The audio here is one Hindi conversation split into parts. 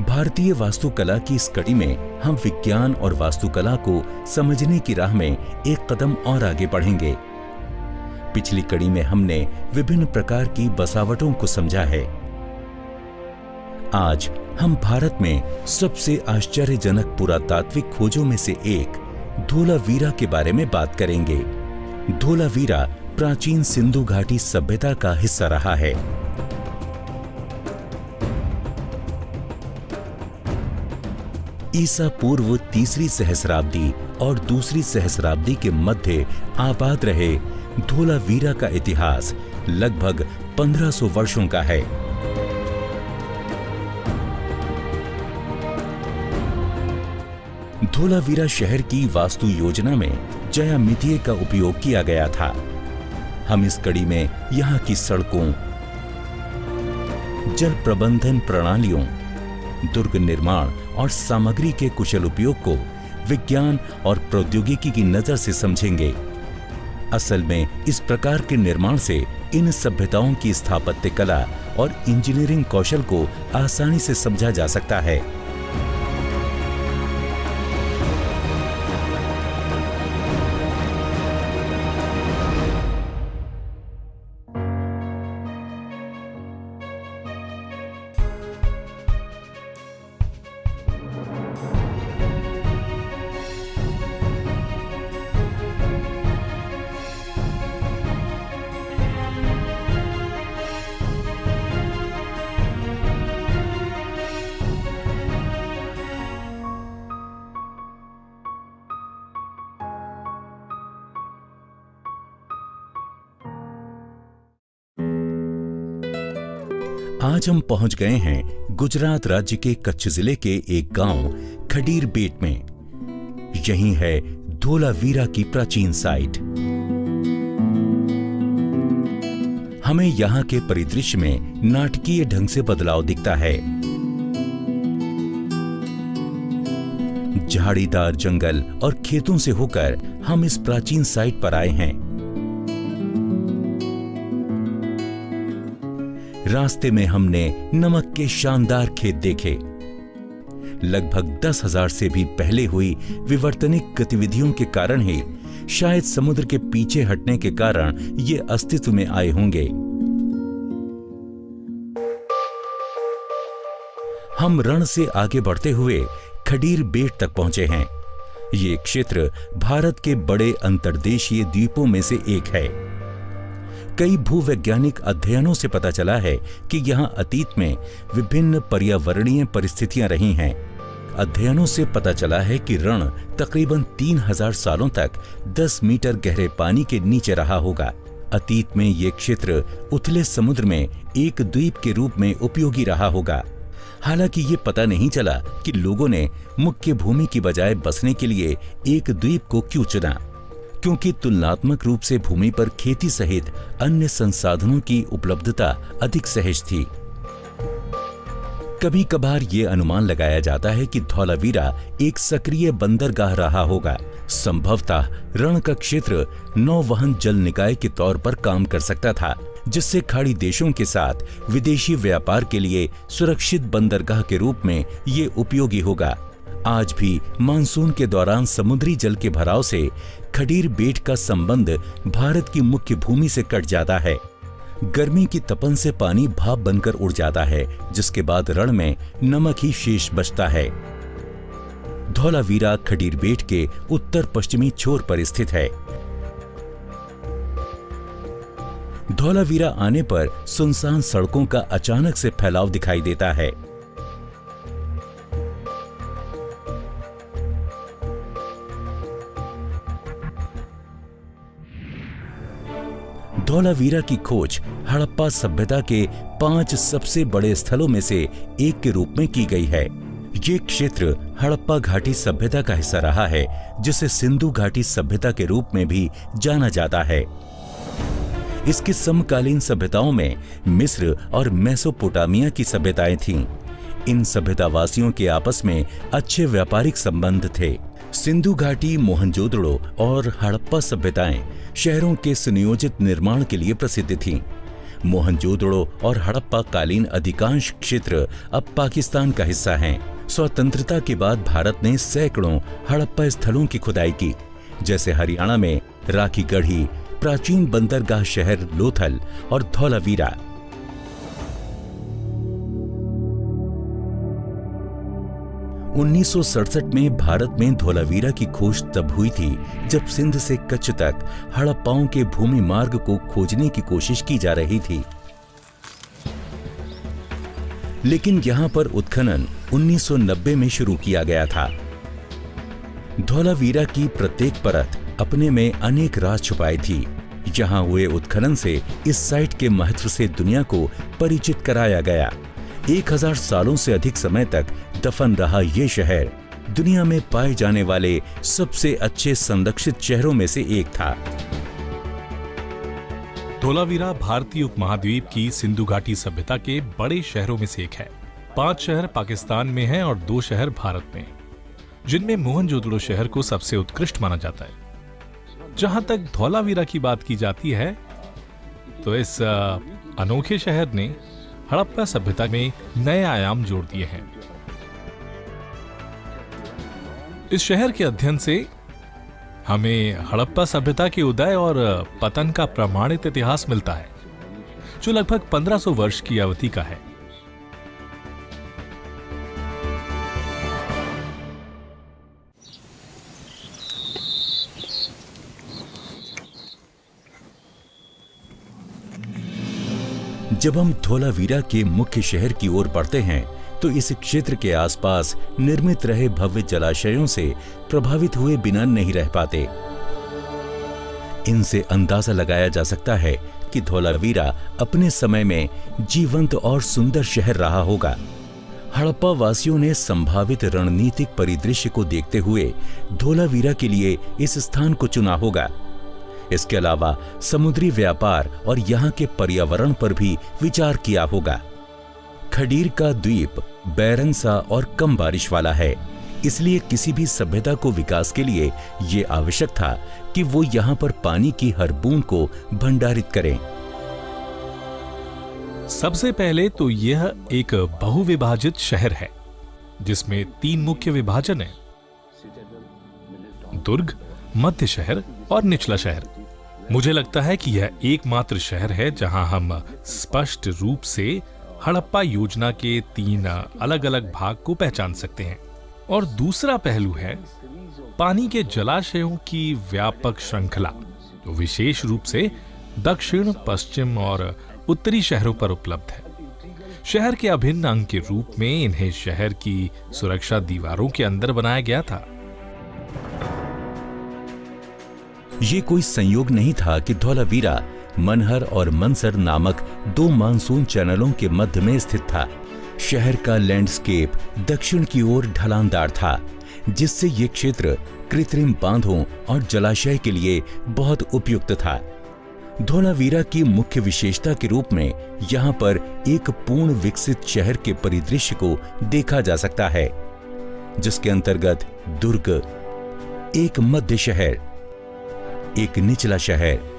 भारतीय वास्तुकला की इस कड़ी में हम विज्ञान और वास्तुकला को समझने की राह में एक कदम और आगे बढ़ेंगे। पिछली कड़ी में हमने विभिन्न प्रकार की बसावटों को समझा है। आज हम भारत में सबसे आश्चर्यजनक पुरातात्विक खोजों में से एक धोलावीरा के बारे में बात करेंगे। धोलावीरा प्राचीन सिंधु घाटी सभ्यता का हिस्सा रहा है। ईसा पूर्व तीसरी सहस्राब्दी और दूसरी सहस्राब्दी के मध्य आबाद रहे धोलावीरा का इतिहास लगभग 1500 वर्षों का है। धोलावीरा शहर की वास्तु योजना में ज्यामितीय का उपयोग किया गया था। हम इस कड़ी में यहाँ की सड़कों, जल प्रबंधन प्रणालियों, दुर्ग निर्माण और सामग्री के कुशल उपयोग को विज्ञान और प्रौद्योगिकी की नजर से समझेंगे। असल में इस प्रकार के निर्माण से इन सभ्यताओं की स्थापत्य कला और इंजीनियरिंग कौशल को आसानी से समझा जा सकता है। आज हम पहुंच गए हैं गुजरात राज्य के कच्छ जिले के एक गांव खडीर बेट में। यही है धोलावीरा की प्राचीन साइट। हमें यहाँ के परिदृश्य में नाटकीय ढंग से बदलाव दिखता है। झाड़ीदार जंगल और खेतों से होकर हम इस प्राचीन साइट पर आए हैं। रास्ते में हमने नमक के शानदार खेत देखे। लगभग 10,000 से भी पहले हुई विवर्तनिक गतिविधियों के कारण ही शायद समुद्र के पीछे हटने के कारण ये अस्तित्व में आए होंगे। हम रण से आगे बढ़ते हुए खडीर बेट तक पहुंचे हैं। ये क्षेत्र भारत के बड़े अंतर्देशीय द्वीपों में से एक है। कई भूवैज्ञानिक अध्ययनों से पता चला है कि यहाँ अतीत में विभिन्न पर्यावरणीय परिस्थितियां रही हैं। अध्ययनों से पता चला है कि रण तकरीबन 3000 सालों तक 10 मीटर गहरे पानी के नीचे रहा होगा। अतीत में ये क्षेत्र उथले समुद्र में एक द्वीप के रूप में उपयोगी रहा होगा। हालांकि ये पता नहीं चला कि लोगों ने मुख्य भूमि की बजाय बसने के लिए एक द्वीप को क्यों चुना, क्योंकि तुलनात्मक रूप से भूमि पर खेती सहित अन्य संसाधनों की उपलब्धता अधिक सहज थी। कभी कभार ये अनुमान लगाया जाता है कि धौलावीरा एक सक्रिय बंदरगाह रहा होगा। संभवतः रण का क्षेत्र नौवहन जल निकाय के तौर पर काम कर सकता था, जिससे खाड़ी देशों के साथ विदेशी व्यापार के लिए सुरक्षित बंदरगाह के रूप में ये उपयोगी होगा। आज भी मानसून के दौरान समुद्री जल के भराव से खडीर बेट का संबंध भारत की मुख्य भूमि से कट जाता है। गर्मी की तपन से पानी भाप बनकर उड़ जाता है, जिसके बाद रण में नमक ही शेष बचता है। धौलावीरा खडीर बेट के उत्तर पश्चिमी छोर पर स्थित है। धौलावीरा आने पर सुनसान सड़कों का अचानक से फैलाव दिखाई देता है। धौलावीरा की खोज हड़प्पा सभ्यता के 5 सबसे बड़े स्थलों में से एक के रूप में की गई है। ये क्षेत्र हड़प्पा घाटी सभ्यता का हिस्सा रहा है, जिसे सिंधु घाटी सभ्यता के रूप में भी जाना जाता है। इसके समकालीन सभ्यताओं में मिस्र और मेसोपोटामिया की सभ्यताएं थीं। इन सभ्यतावासियों के आपस में अच्छे व्यापारिक संबंध थे। सिंधु घाटी, मोहनजोदड़ो और हड़प्पा सभ्यताएं शहरों के सुनियोजित निर्माण के लिए प्रसिद्ध थीं। मोहनजोदड़ो और हड़प्पा कालीन अधिकांश क्षेत्र अब पाकिस्तान का हिस्सा हैं। स्वतंत्रता के बाद भारत ने सैकड़ों हड़प्पा स्थलों की खुदाई की, जैसे हरियाणा में राखी गढ़ी, प्राचीन बंदरगाह शहर लोथल और धौलावीरा। उन्नीस में भारत में धौलावीरा की खोज तब हुई थी जब सिंध से कच्छ तक हड़प्पाओं के भूमि मार्ग को खोजने की कोशिश की जा रही थी। लेकिन यहां पर उत्खनन 1990 में शुरू किया गया था। धौलावीरा की प्रत्येक परत अपने में अनेक राज छुपाई थी। यहां हुए उत्खनन से इस साइट के महत्व से दुनिया को परिचित कराया गया। 1000 सालों से अधिक समय तक दफन रहा ये शहर दुनिया में पाए जाने वाले सबसे अच्छे संरक्षित शहरों में से एक था। धौलावीरा भारतीय उपमहाद्वीप की सिंधु घाटी सभ्यता के बड़े शहरों में से एक है। 5 शहर पाकिस्तान में हैं और 2 शहर भारत में, जिनमें मोहनजोदड़ो शहर को सबसे उत्कृष्ट माना जाता है। जहां तक धौलावीरा की बात की जाती है तो इस अनोखे शहर ने हड़प्पा सभ्यता में नए आयाम जोड़ दिए हैं। इस शहर के अध्ययन से हमें हड़प्पा सभ्यता के उदय और पतन का प्रमाणित इतिहास मिलता है, जो लगभग 1500 वर्ष की अवधि का है। जब हम धौलावीरा के मुख्य शहर की ओर बढ़ते हैं तो इस क्षेत्र के आसपास निर्मित रहे भव्य जलाशयों से प्रभावित हुए बिना नहीं रह पाते। इनसे अंदाजा लगाया जा सकता है कि धौलावीरा अपने समय में जीवंत और सुंदर शहर रहा होगा। हड़प्पा वासियों ने संभावित रणनीतिक परिदृश्य को देखते हुए धौलावीरा के लिए इस स्थान को चुना होगा। इसके अलावा समुद्री व्यापार और यहाँ के पर्यावरण पर भी विचार किया होगा। खडीर का द्वीप बैरन सा और कम बारिश वाला है, इसलिए किसी भी सभ्यता को विकास के लिए ये आवश्यक था कि वो यहाँ पर पानी की हर बूंद को भंडारित करें। सबसे पहले तो यह एक बहुविभाजित शहर है, जिसमें 3 मुख्य विभाजन हैं: दुर्ग, मध्य शहर और निचला शहर। मुझे लगता है कि यह एकमात्र शहर है जहां हम स्पष्ट रूप से हड़प्पा योजना के 3 अलग अलग भाग को पहचान सकते हैं। और दूसरा पहलू है पानी के जलाशयों की व्यापक श्रृंखला, जो विशेष रूप से दक्षिण, पश्चिम और उत्तरी शहरों पर उपलब्ध है। शहर के अभिन्न अंग के रूप में इन्हें शहर की सुरक्षा दीवारों के अंदर बनाया गया था। ये कोई संयोग नहीं था कि धौलावीरा मनहर और मनसर नामक 2 मानसून चैनलों के मध्य में स्थित था। शहर का लैंडस्केप दक्षिण की ओर ढलानदार था, जिससे ये क्षेत्र कृत्रिम बांधों और जलाशय के लिए बहुत उपयुक्त था। धौलावीरा की मुख्य विशेषता के रूप में यहाँ पर एक पूर्ण विकसित शहर के परिदृश्य को देखा जा सकता है, जिसके अंतर्गत दुर्ग, एक मध्य शहर, एक निचला शहर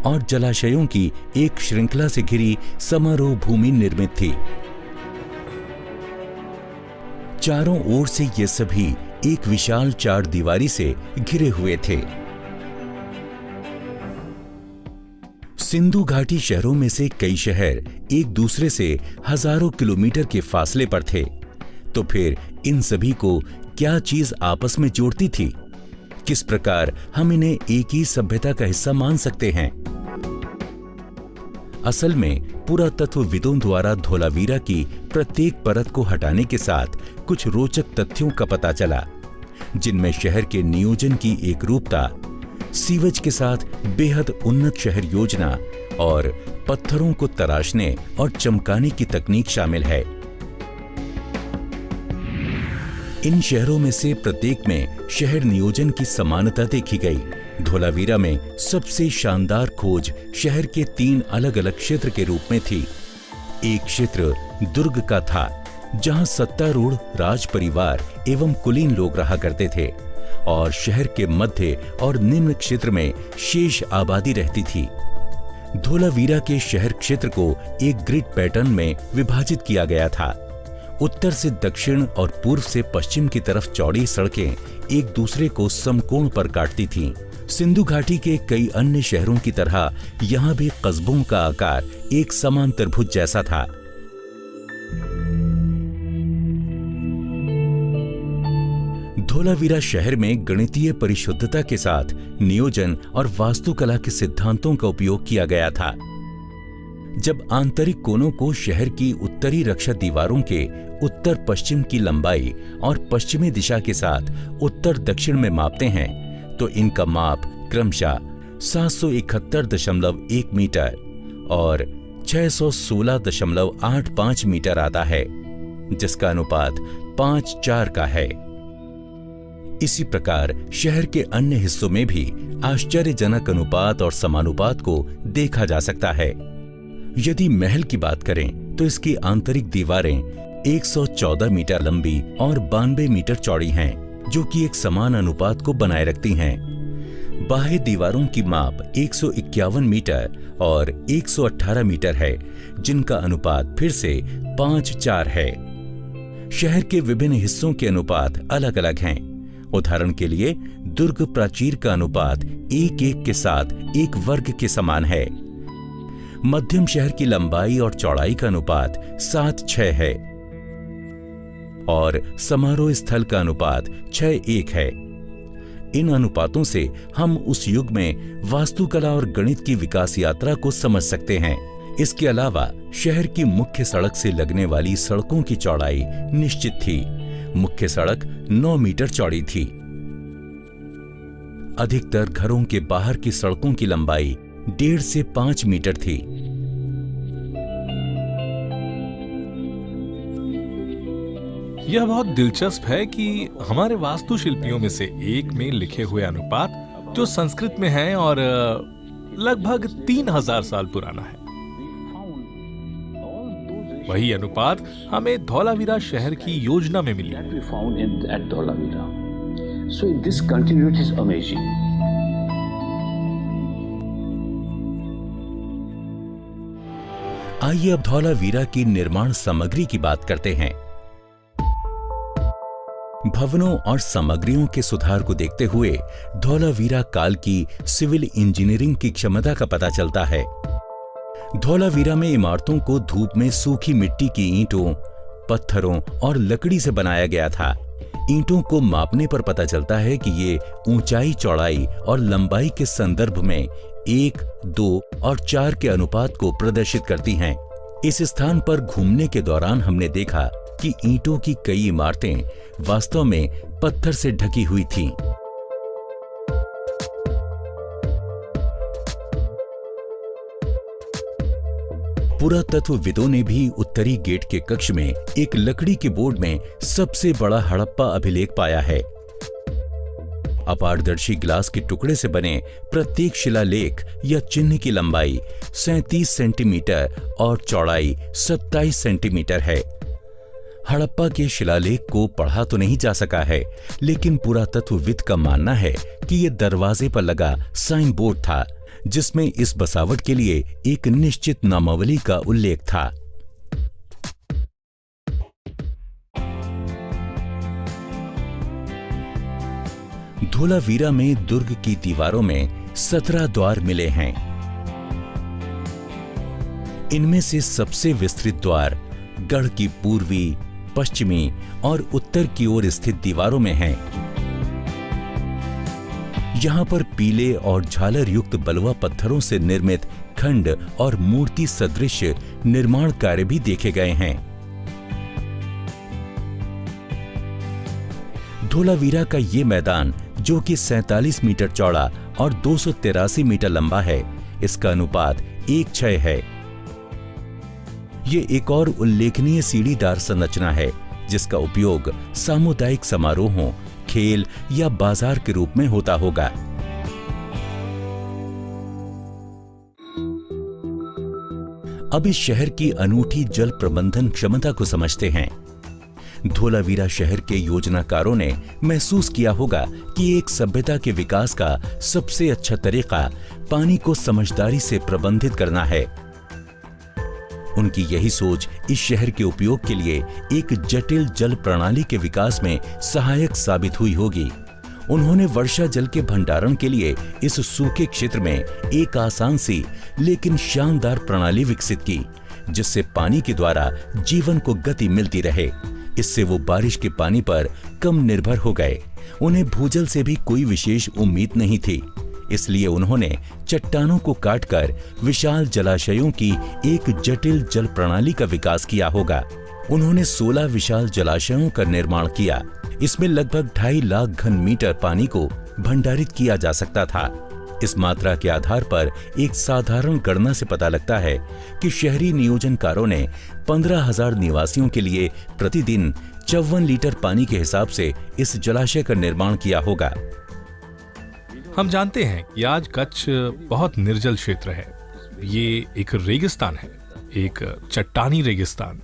और जलाशयों की एक श्रृंखला से घिरी समारोह भूमि निर्मित थी। चारों ओर से ये सभी एक विशाल 4 दीवारी से घिरे हुए थे। सिंधु घाटी शहरों में से कई शहर एक दूसरे से हजारों किलोमीटर के फासले पर थे, तो फिर इन सभी को क्या चीज आपस में जोड़ती थी? किस प्रकार हम इन्हें एक ही सभ्यता का हिस्सा मान सकते हैं? असल में पुरातत्वविदों द्वारा धौलावीरा की प्रत्येक परत को हटाने के साथ कुछ रोचक तथ्यों का पता चला, जिनमें शहर के नियोजन की एकरूपता, सीवेज के साथ बेहद उन्नत शहर योजना और पत्थरों को तराशने और चमकाने की तकनीक शामिल है। इन शहरों में से प्रत्येक में शहर नियोजन की समानता देखी गई। धौलावीरा में सबसे शानदार खोज शहर के 3 अलग अलग क्षेत्र के रूप में थी। एक क्षेत्र दुर्ग का था, जहां सत्तारूढ़ राज परिवार एवं कुलीन लोग रहा करते थे, और शहर के मध्य और निम्न क्षेत्र में शेष आबादी रहती थी। धोलावीरा के शहर क्षेत्र को एक ग्रिड पैटर्न में विभाजित किया गया था। उत्तर से दक्षिण और पूर्व से पश्चिम की तरफ चौड़ी सड़कें एक दूसरे को समकोण पर काटती थीं। सिंधु घाटी के कई अन्य शहरों की तरह यहाँ भी कस्बों का आकार एक समान त्रिभुज जैसा था। धोलावीरा शहर में गणितीय परिशुद्धता के साथ नियोजन और वास्तुकला के सिद्धांतों का उपयोग किया गया था। जब आंतरिक कोनों को शहर की उत्तरी रक्षा दीवारों के उत्तर पश्चिम की लंबाई और पश्चिमी दिशा के साथ उत्तर दक्षिण में मापते हैं तो इनका माप क्रमशः 771.1 मीटर और 616.85 मीटर आता है, जिसका अनुपात 5:4 का है। इसी प्रकार शहर के अन्य हिस्सों में भी आश्चर्यजनक अनुपात और समानुपात को देखा जा सकता है। यदि महल की बात करें तो इसकी आंतरिक दीवारें 114 मीटर लंबी और 92 मीटर चौड़ी हैं, जो कि एक समान अनुपात को बनाए रखती हैं। बाह्य दीवारों की माप 151 मीटर और 118 मीटर है, जिनका अनुपात फिर से 5:4 है। शहर के विभिन्न हिस्सों के अनुपात अलग अलग हैं। उदाहरण के लिए दुर्ग प्राचीर का अनुपात 1:1 के साथ एक वर्ग के समान है। मध्यम शहर की लंबाई और चौड़ाई का अनुपात 7:6 है और समारोह स्थल का अनुपात 6:1 है। इन अनुपातों से हम उस युग में वास्तुकला और गणित की विकास यात्रा को समझ सकते हैं। इसके अलावा शहर की मुख्य सड़क से लगने वाली सड़कों की चौड़ाई निश्चित थी। मुख्य सड़क 9 मीटर चौड़ी थी। अधिकतर घरों के बाहर की सड़कों की लंबाई 1.5 से 5 मीटर थी। यह बहुत दिलचस्प है कि हमारे वास्तुशिल्पियों में से एक में लिखे हुए अनुपात जो संस्कृत में है और लगभग 3000 साल पुराना है, वही अनुपात हमें धौलावीरा शहर की योजना में मिली। आइए अब धौलावीरा की निर्माण सामग्री की बात करते हैं। भवनों और सामग्रियों के सुधार को देखते हुए धौलावीरा काल की सिविल इंजीनियरिंग की क्षमता का पता चलता है। धौलावीरा में इमारतों को धूप में सूखी मिट्टी की ईंटों, पत्थरों और लकड़ी से बनाया गया था। ईंटों को मापने पर पता चलता है कि ये ऊंचाई, चौड़ाई और लंबाई के संदर्भ में 1, 2 और 4 के अनुपात को प्रदर्शित करती हैं। इस स्थान पर घूमने के दौरान हमने देखा कि ईंटों की कई इमारतें वास्तव में पत्थर से ढकी हुई थीं। पुरातत्वविदों ने भी उत्तरी गेट के कक्ष में एक लकड़ी के बोर्ड में सबसे बड़ा हड़प्पा अभिलेख पाया है। अपारदर्शी ग्लास के टुकड़े से बने प्रत्येक शिलालेख या चिन्ह की लंबाई 37 सेंटीमीटर और चौड़ाई 27 सेंटीमीटर है। हड़प्पा के शिलालेख को पढ़ा तो नहीं जा सका है, लेकिन पुरातत्वविद का मानना है कि यह दरवाजे पर लगा साइन बोर्ड था, जिसमें इस बसावट के लिए एक निश्चित नामावली का उल्लेख था। धौलावीरा में दुर्ग की दीवारों में 17 द्वार मिले हैं। इनमें से सबसे विस्तृत द्वार गढ़ की पूर्वी, पश्चिमी और उत्तर की ओर स्थित दीवारों में हैं। यहाँ पर पीले और झालर युक्त बलुआ पत्थरों से निर्मित खंड और मूर्ति सदृश निर्माण कार्य भी देखे गए हैं। धौलावीरा का ये मैदान, जो कि 47 मीटर चौड़ा और 283 मीटर लंबा है, इसका अनुपात 1:6 है। ये एक और उल्लेखनीय सीढ़ीदार संरचना है, जिसका उपयोग सामुदायिक समारोहों, खेल या बाजार के रूप में होता होगा। अब इस शहर की अनूठी जल प्रबंधन क्षमता को समझते हैं। धोलावीरा शहर के योजनाकारों ने महसूस किया होगा कि एक सभ्यता के विकास का सबसे अच्छा तरीका पानी को समझदारी से प्रबंधित करना है। उनकी यही सोच इस शहर के उपयोग के लिए एक जटिल जल प्रणाली के विकास में सहायक साबित हुई होगी। उन्होंने वर्षा जल के भंडारण के लिए इस सूखे क्षेत्र में एक आसान सी लेकिन शानदार प्रणाली विकसित की, जिससे पानी के द्वारा जीवन को गति मिलती रहे। इससे वो बारिश के पानी पर कम निर्भर हो गए। उन्हें भूजल से भी कोई विशेष उम्मीद नहीं थी, इसलिए उन्होंने चट्टानों को काटकर विशाल जलाशयों की एक जटिल जल प्रणाली का विकास किया होगा। उन्होंने 16 विशाल जलाशयों का निर्माण किया। इसमें लगभग 2.5 लाख घन मीटर पानी को भंडारित किया जा सकता था। इस मात्रा के आधार पर एक साधारण गणना से पता लगता है कि शहरी नियोजनकारों ने 15,000 निवासियों के लिए प्रतिदिन 54 लीटर पानी के हिसाब से इस जलाशय का निर्माण किया होगा। हम जानते हैं कि आज कच्छ बहुत निर्जल क्षेत्र है। ये एक रेगिस्तान है, एक चट्टानी रेगिस्तान।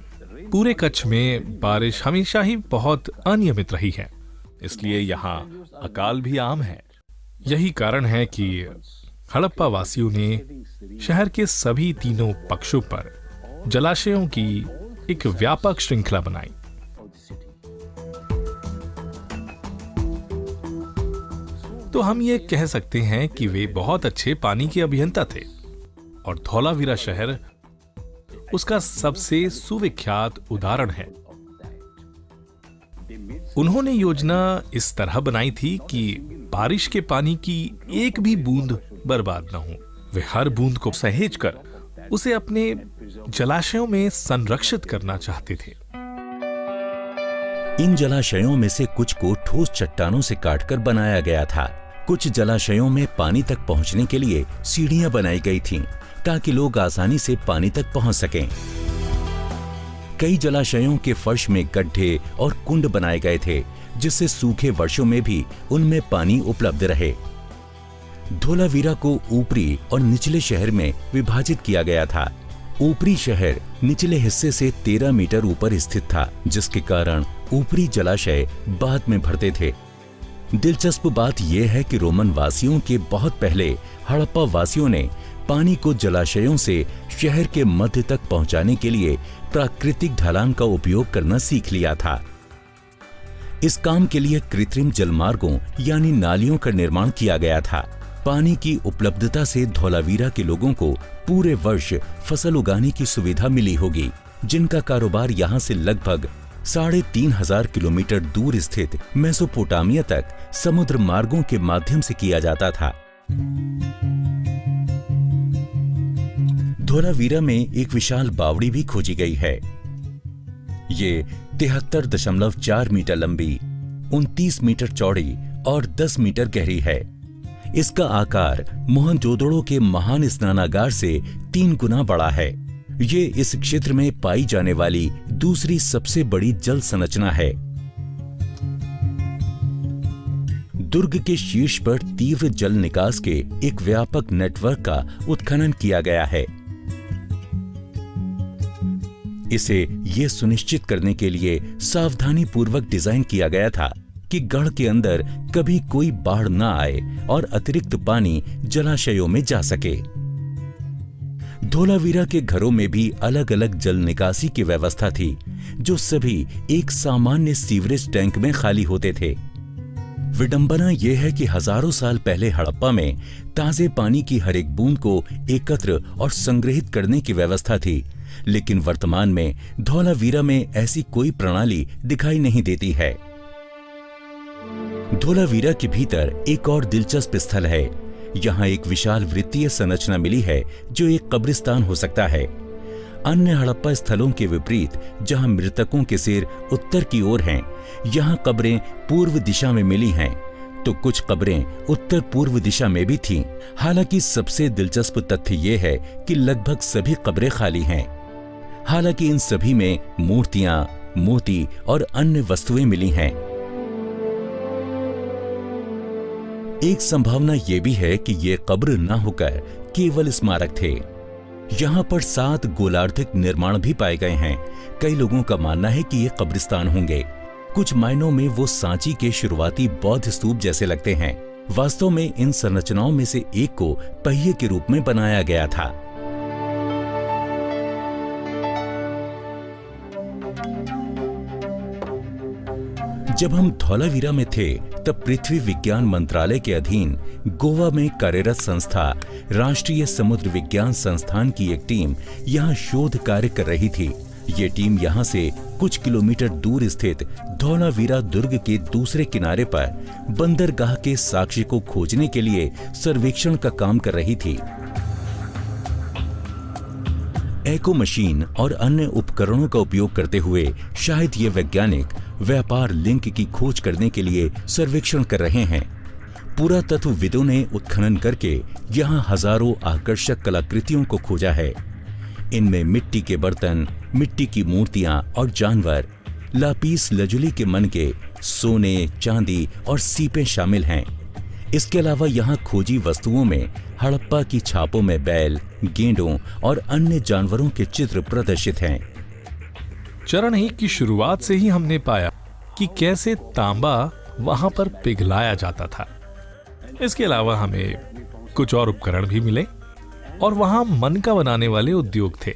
पूरे कच्छ में बारिश हमेशा ही बहुत अनियमित रही है, इसलिए यहाँ अकाल भी आम है। यही कारण है कि हड़प्पा वासियों ने शहर के सभी तीनों पक्षों पर जलाशयों की एक व्यापक श्रृंखला बनाई। तो हम ये कह सकते हैं कि वे बहुत अच्छे पानी के अभियंता थे और धौलावीरा शहर उसका सबसे सुविख्यात उदाहरण है। उन्होंने योजना इस तरह बनाई थी कि बारिश के पानी की एक भी बूंद बर्बाद न हो। वे हर बूंद को सहेज कर उसे अपने जलाशयों में संरक्षित करना चाहते थे। इन जलाशयों में से कुछ को ठोस चट्टानों से काटकर बनाया गया था। कुछ जलाशयों में पानी तक पहुंचने के लिए सीढ़ियां बनाई गई थीं, ताकि लोग आसानी से पानी तक पहुंच सकें। कई जलाशयों के फर्श में गड्ढे और कुंड बनाए गए थे, जिससे सूखे वर्षों में भी उनमें पानी उपलब्ध रहे। धोलावीरा को ऊपरी और निचले शहर में विभाजित किया गया था। ऊपरी शहर निचले हिस्से से 13 मीटर ऊपर स्थित था, जिसके कारण ऊपरी जलाशय बाद में भरते थे। दिलचस्प बात यह है कि रोमन वासियों के बहुत पहले हड़प्पा वासियों ने पानी को जलाशयों से शहर के मध्य तक पहुंचाने के लिए प्राकृतिक ढलान का उपयोग करना सीख लिया था। इस काम के लिए कृत्रिम जलमार्गों यानी नालियों का निर्माण किया गया था। पानी की उपलब्धता से धौलावीरा के लोगों को पूरे वर्ष फसल उगाने की सुविधा मिली होगी, जिनका कारोबार यहाँ से लगभग 3,500 किलोमीटर दूर स्थित मेसोपोटामिया तक समुद्र मार्गों के माध्यम से किया जाता था। धौलावीरा में एक विशाल बावड़ी भी खोजी गई है। ये 73.4 मीटर लंबी, 29 मीटर चौड़ी और 10 मीटर गहरी है। इसका आकार मोहनजोदड़ो के महान स्नानागार से 3 गुना बड़ा है। ये इस क्षेत्र में पाई जाने वाली दूसरी सबसे बड़ी जल संरचना है। दुर्ग के शीर्ष पर तीव्र जल निकास के एक व्यापक नेटवर्क का उत्खनन किया गया है। इसे ये सुनिश्चित करने के लिए सावधानी पूर्वक डिजाइन किया गया था कि गढ़ के अंदर कभी कोई बाढ़ न आए और अतिरिक्त पानी जलाशयों में जा सके। धौलावीरा के घरों में भी अलग अलग जल निकासी की व्यवस्था थी, जो सभी एक सामान्य सीवरेज टैंक में खाली होते थे। विडंबना यह है कि हजारों साल पहले हड़प्पा में ताजे पानी की हर एक बूंद को एकत्र और संग्रहित करने की व्यवस्था थी, लेकिन वर्तमान में धौलावीरा में ऐसी कोई प्रणाली दिखाई नहीं देती है। धौलावीरा के भीतर एक और दिलचस्प स्थल है। यहाँ एक विशाल वृत्तीय संरचना मिली है, जो एक कब्रिस्तान हो सकता है। अन्य हड़प्पा स्थलों के विपरीत, जहाँ मृतकों के सिर उत्तर की ओर हैं, यहाँ कब्रें पूर्व दिशा में मिली हैं, तो कुछ कब्रें उत्तर पूर्व दिशा में भी थीं। हालांकि सबसे दिलचस्प तथ्य यह है कि लगभग सभी कब्रें खाली हैं। हालांकि इन सभी में मूर्तियां, मोती और अन्य वस्तुएं मिली हैं। एक संभावना यह भी है कि ये कब्र न होकर केवल स्मारक थे। यहाँ पर 7 गोलार्धिक निर्माण भी पाए गए हैं। कई लोगों का मानना है कि ये कब्रिस्तान होंगे। कुछ मायनों में वो सांची के शुरुआती बौद्ध स्तूप जैसे लगते हैं। वास्तव में इन संरचनाओं में से एक को पहिए के रूप में बनाया गया था। जब हम धौलावीरा में थे तब पृथ्वी विज्ञान मंत्रालय के अधीन गोवा में कार्यरत संस्था राष्ट्रीय समुद्र विज्ञान संस्थान की एक टीम यहाँ शोध कार्य कर रही थी। ये टीम यहाँ से कुछ किलोमीटर दूर स्थित धौलावीरा दुर्ग के दूसरे किनारे पर बंदरगाह के साक्ष्य को खोजने के लिए सर्वेक्षण का काम कर रही थी। एको मशीन और अन्य उपकरणों का उपयोग करते हुए शायद ये वैज्ञानिक व्यापार लिंक की खोज करने के लिए सर्वेक्षण कर रहे हैं। पुरातत्वविदों ने उत्खनन करके यहाँ हजारों आकर्षक कलाकृतियों को खोजा है। इनमें मिट्टी के बर्तन, मिट्टी की मूर्तियां और जानवर, लापीस लजुली के मनके, सोने, चांदी और सीपें शामिल हैं। इसके अलावा यहाँ खोजी वस्तुओं में हड़प्पा की छापों में बैल, गेंडों और अन्य जानवरों के चित्र प्रदर्शित हैं। चरण 1 की शुरुआत से ही हमने पाया कि कैसे तांबा वहां पर पिघलाया जाता था। इसके अलावा हमें कुछ और उपकरण भी मिले और वहां मनका बनाने वाले उद्योग थे।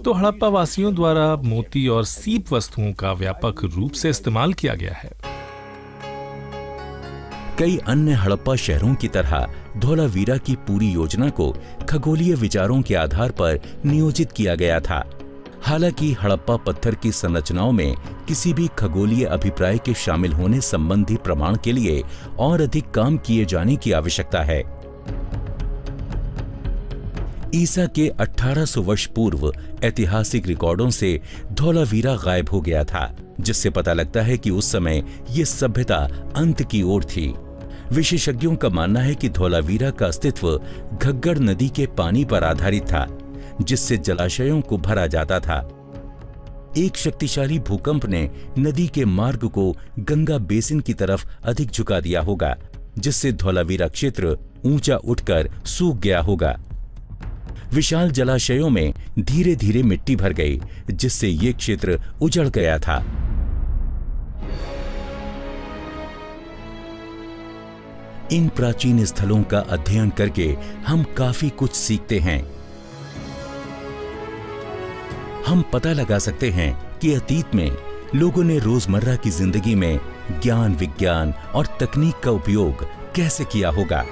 तो हड़प्पा वासियों द्वारा मोती और सीप वस्तुओं का व्यापक रूप से इस्तेमाल किया गया है। कई अन्य हड़प्पा शहरों की तरह धौलावीरा की पूरी योजना को खगोलीय विचारों के आधार पर नियोजित किया गया था। हालांकि हड़प्पा पत्थर की संरचनाओं में किसी भी खगोलीय अभिप्राय के शामिल होने संबंधी प्रमाण के लिए और अधिक काम किए जाने की आवश्यकता है। ईसा के 1800 वर्ष पूर्व ऐतिहासिक रिकॉर्डों से धौलावीरा गायब हो गया था, जिससे पता लगता है कि उस समय ये सभ्यता अंत की ओर थी। विशेषज्ञों का मानना है कि धौलावीरा का अस्तित्व घग्गर नदी के पानी पर आधारित था, जिससे जलाशयों को भरा जाता था। एक शक्तिशाली भूकंप ने नदी के मार्ग को गंगा बेसिन की तरफ अधिक झुका दिया होगा, जिससे धौलावीरा क्षेत्र ऊंचा उठकर सूख गया होगा। विशाल जलाशयों में धीरे धीरे मिट्टी भर गई, जिससे ये क्षेत्र उजड़ गया था। इन प्राचीन स्थलों का अध्ययन करके हम काफी कुछ सीखते हैं। हम पता लगा सकते हैं कि अतीत में लोगों ने रोजमर्रा की जिंदगी में ज्ञान, विज्ञान और तकनीक का उपयोग कैसे किया होगा।